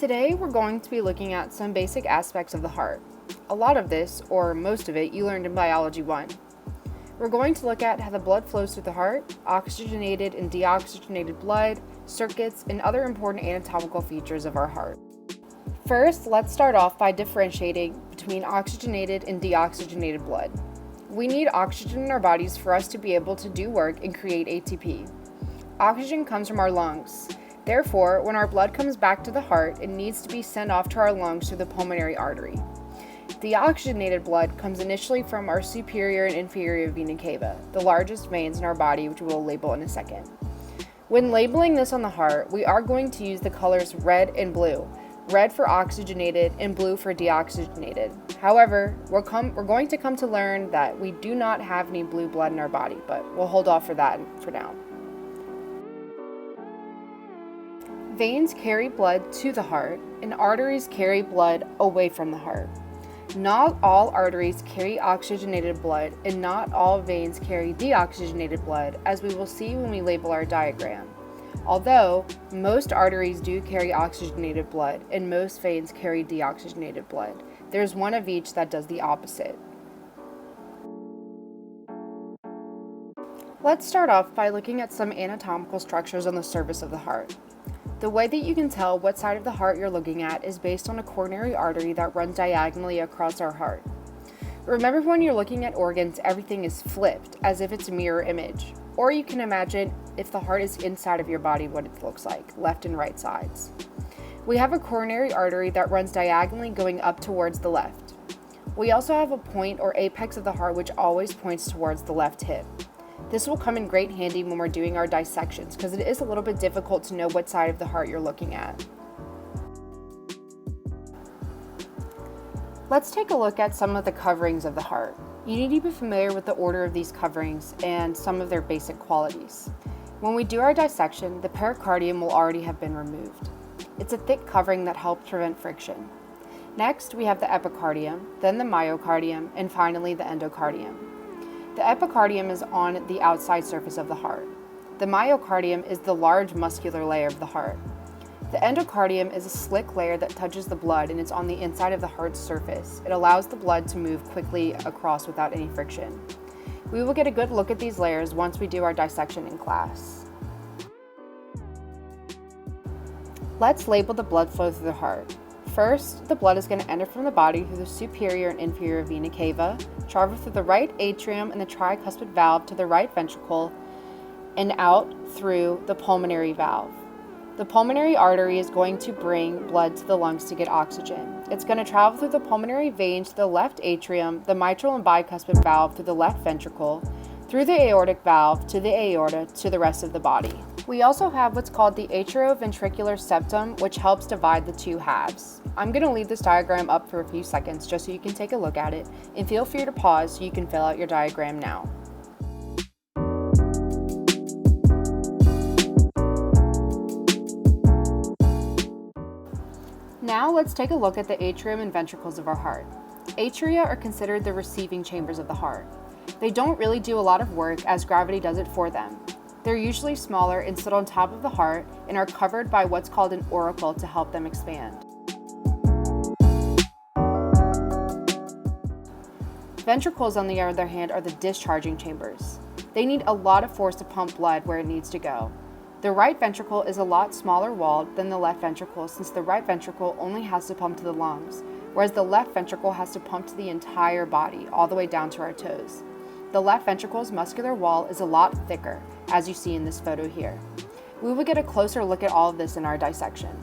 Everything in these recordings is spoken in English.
Today we're going to be looking at some basic aspects of the heart. A lot of this, or most of it, you learned in Biology 1. We're going to look at how the blood flows through the heart, oxygenated and deoxygenated blood, circuits, and other important anatomical features of our heart. First, let's start off by differentiating between oxygenated and deoxygenated blood. We need oxygen in our bodies for us to be able to do work and create ATP. Oxygen comes from our lungs. Therefore, when our blood comes back to the heart, it needs to be sent off to our lungs through the pulmonary artery. Deoxygenated blood comes initially from our superior and inferior vena cava, the largest veins in our body, which we'll label in a second. When labeling this on the heart, we are going to use the colors red and blue. Red for oxygenated and blue for deoxygenated. However, we're going to come to learn that we do not have any blue blood in our body, but we'll hold off for that for now. Veins carry blood to the heart, and arteries carry blood away from the heart. Not all arteries carry oxygenated blood, and not all veins carry deoxygenated blood, as we will see when we label our diagram. Although, most arteries do carry oxygenated blood, and most veins carry deoxygenated blood. There's one of each that does the opposite. Let's start off by looking at some anatomical structures on the surface of the heart. The way that you can tell what side of the heart you're looking at is based on a coronary artery that runs diagonally across our heart. Remember, when you're looking at organs, everything is flipped, as if it's a mirror image. Or you can imagine if the heart is inside of your body, what it looks like, left and right sides. We have a coronary artery that runs diagonally going up towards the left. We also have a point or apex of the heart which always points towards the left hip. This will come in great handy when we're doing our dissections, because it is a little bit difficult to know what side of the heart you're looking at. Let's take a look at some of the coverings of the heart. You need to be familiar with the order of these coverings and some of their basic qualities. When we do our dissection, the pericardium will already have been removed. It's a thick covering that helps prevent friction. Next, we have the epicardium, then the myocardium, and finally the endocardium. The epicardium is on the outside surface of the heart. The myocardium is the large muscular layer of the heart. The endocardium is a slick layer that touches the blood, and it's on the inside of the heart's surface. It allows the blood to move quickly across without any friction. We will get a good look at these layers once we do our dissection in class. Let's label the blood flow through the heart. First, the blood is going to enter from the body through the superior and inferior vena cava, travel through the right atrium and the tricuspid valve to the right ventricle, and out through the pulmonary valve. The pulmonary artery is going to bring blood to the lungs to get oxygen. It's going to travel through the pulmonary veins to the left atrium, the mitral and bicuspid valve through the left ventricle, through the aortic valve to the aorta to the rest of the body. We also have what's called the atrioventricular septum, which helps divide the two halves. I'm going to leave this diagram up for a few seconds just so you can take a look at it, and feel free to pause so you can fill out your diagram now. Now let's take a look at the atrium and ventricles of our heart. Atria are considered the receiving chambers of the heart. They don't really do a lot of work as gravity does it for them. They're usually smaller and sit on top of the heart and are covered by what's called an auricle to help them expand. Ventricles, on the other hand, are the discharging chambers. They need a lot of force to pump blood where it needs to go. The right ventricle is a lot smaller walled than the left ventricle, since the right ventricle only has to pump to the lungs, whereas the left ventricle has to pump to the entire body, all the way down to our toes. The left ventricle's muscular wall is a lot thicker, as you see in this photo here. We will get a closer look at all of this in our dissection.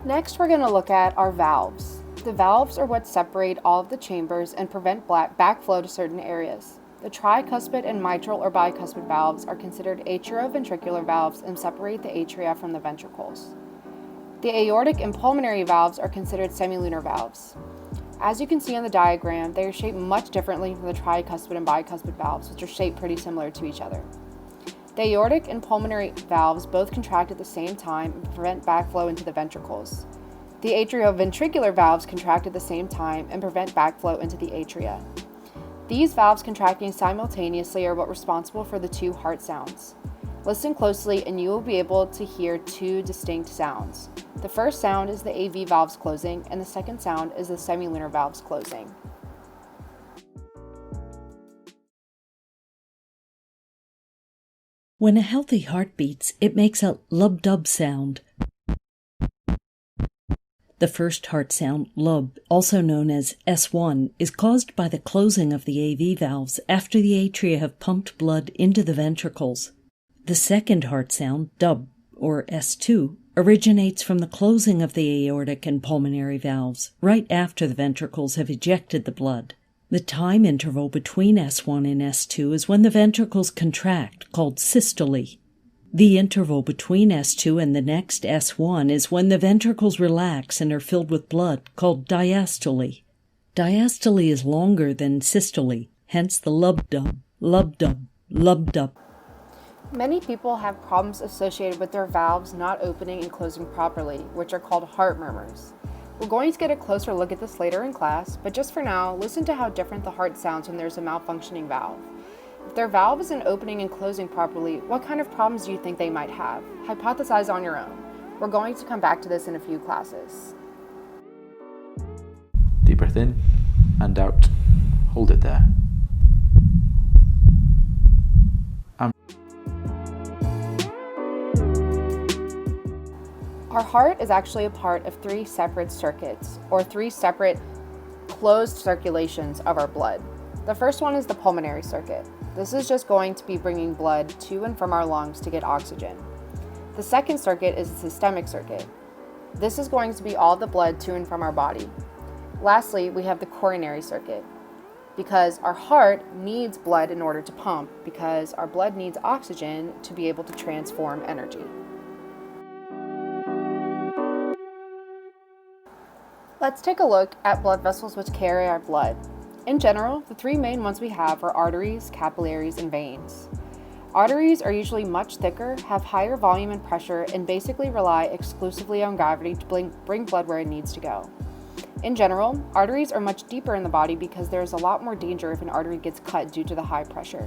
Next, we're going to look at our valves. The valves are what separate all of the chambers and prevent backflow to certain areas. The tricuspid and mitral or bicuspid valves are considered atrioventricular valves and separate the atria from the ventricles. The aortic and pulmonary valves are considered semilunar valves. As you can see on the diagram, they are shaped much differently from the tricuspid and bicuspid valves, which are shaped pretty similar to each other. The aortic and pulmonary valves both contract at the same time and prevent backflow into the ventricles. The atrioventricular valves contract at the same time and prevent backflow into the atria. These valves contracting simultaneously are what are responsible for the two heart sounds. Listen closely and you will be able to hear two distinct sounds. The first sound is the AV valves closing, and the second sound is the semilunar valves closing. When a healthy heart beats, it makes a lub-dub sound. The first heart sound, lub, also known as S1, is caused by the closing of the AV valves after the atria have pumped blood into the ventricles. The second heart sound, dub, or S2, originates from the closing of the aortic and pulmonary valves right after the ventricles have ejected the blood. The time interval between S1 and S2 is when the ventricles contract, called systole. The interval between S2 and the next S1 is when the ventricles relax and are filled with blood, called diastole. Diastole is longer than systole, hence the lub-dub, lub-dub, lub-dub. Many people have problems associated with their valves not opening and closing properly, which are called heart murmurs. We're going to get a closer look at this later in class, but just for now, listen to how different the heart sounds when there's a malfunctioning valve. If their valve isn't opening and closing properly, what kind of problems do you think they might have? Hypothesize on your own. We're going to come back to this in a few classes. Deep breath in and out. Hold it there. Our heart is actually a part of three separate circuits, or three separate closed circulations of our blood. The first one is the pulmonary circuit. This is just going to be bringing blood to and from our lungs to get oxygen. The second circuit is the systemic circuit. This is going to be all the blood to and from our body. Lastly, we have the coronary circuit, because our heart needs blood in order to pump, because our blood needs oxygen to be able to transform energy. Let's take a look at blood vessels which carry our blood. In general, the three main ones we have are arteries, capillaries, and veins. Arteries are usually much thicker, have higher volume and pressure, and basically rely exclusively on gravity to bring blood where it needs to go. In general, arteries are much deeper in the body because there is a lot more danger if an artery gets cut due to the high pressure.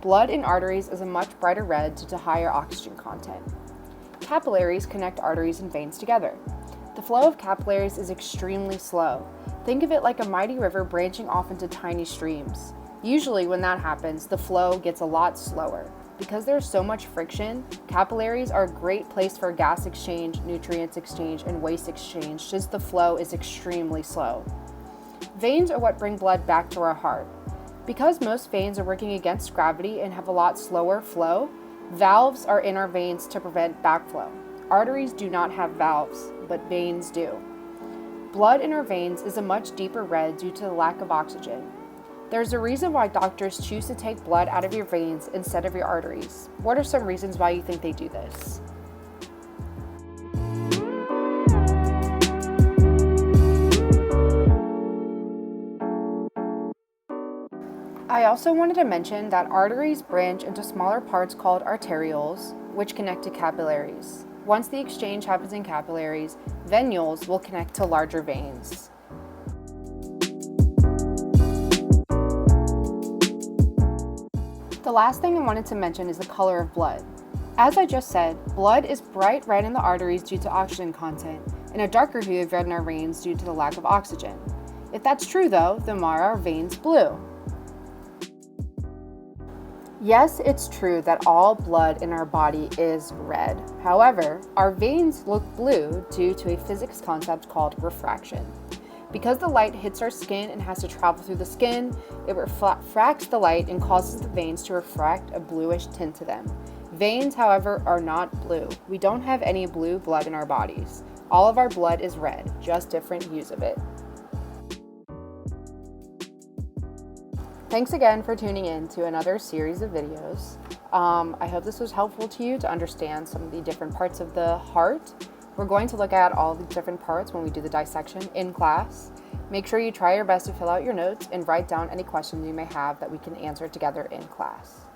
Blood in arteries is a much brighter red due to higher oxygen content. Capillaries connect arteries and veins together. The flow of capillaries is extremely slow. Think of it like a mighty river branching off into tiny streams. Usually when that happens, the flow gets a lot slower. Because there's so much friction, capillaries are a great place for gas exchange, nutrients exchange, and waste exchange, since the flow is extremely slow. Veins are what bring blood back to our heart. Because most veins are working against gravity and have a lot slower flow, valves are in our veins to prevent backflow. Arteries do not have valves, but veins do. Blood in our veins is a much deeper red due to the lack of oxygen. There's a reason why doctors choose to take blood out of your veins instead of your arteries. What are some reasons why you think they do this? I also wanted to mention that arteries branch into smaller parts called arterioles, which connect to capillaries. Once the exchange happens in capillaries, venules will connect to larger veins. The last thing I wanted to mention is the color of blood. As I just said, blood is bright red in the arteries due to oxygen content, and a darker hue of red in our veins due to the lack of oxygen. If that's true though, then why are our veins blue? Yes, it's true that all blood in our body is red. However, our veins look blue due to a physics concept called refraction. Because the light hits our skin and has to travel through the skin, it refracts the light and causes the veins to refract a bluish tint to them. Veins, however, are not blue. We don't have any blue blood in our bodies. All of our blood is red, just different hues of it. Thanks again for tuning in to another series of videos. I hope this was helpful to you to understand some of the different parts of the heart. We're going to look at all the different parts when we do the dissection in class. Make sure you try your best to fill out your notes and write down any questions you may have that we can answer together in class.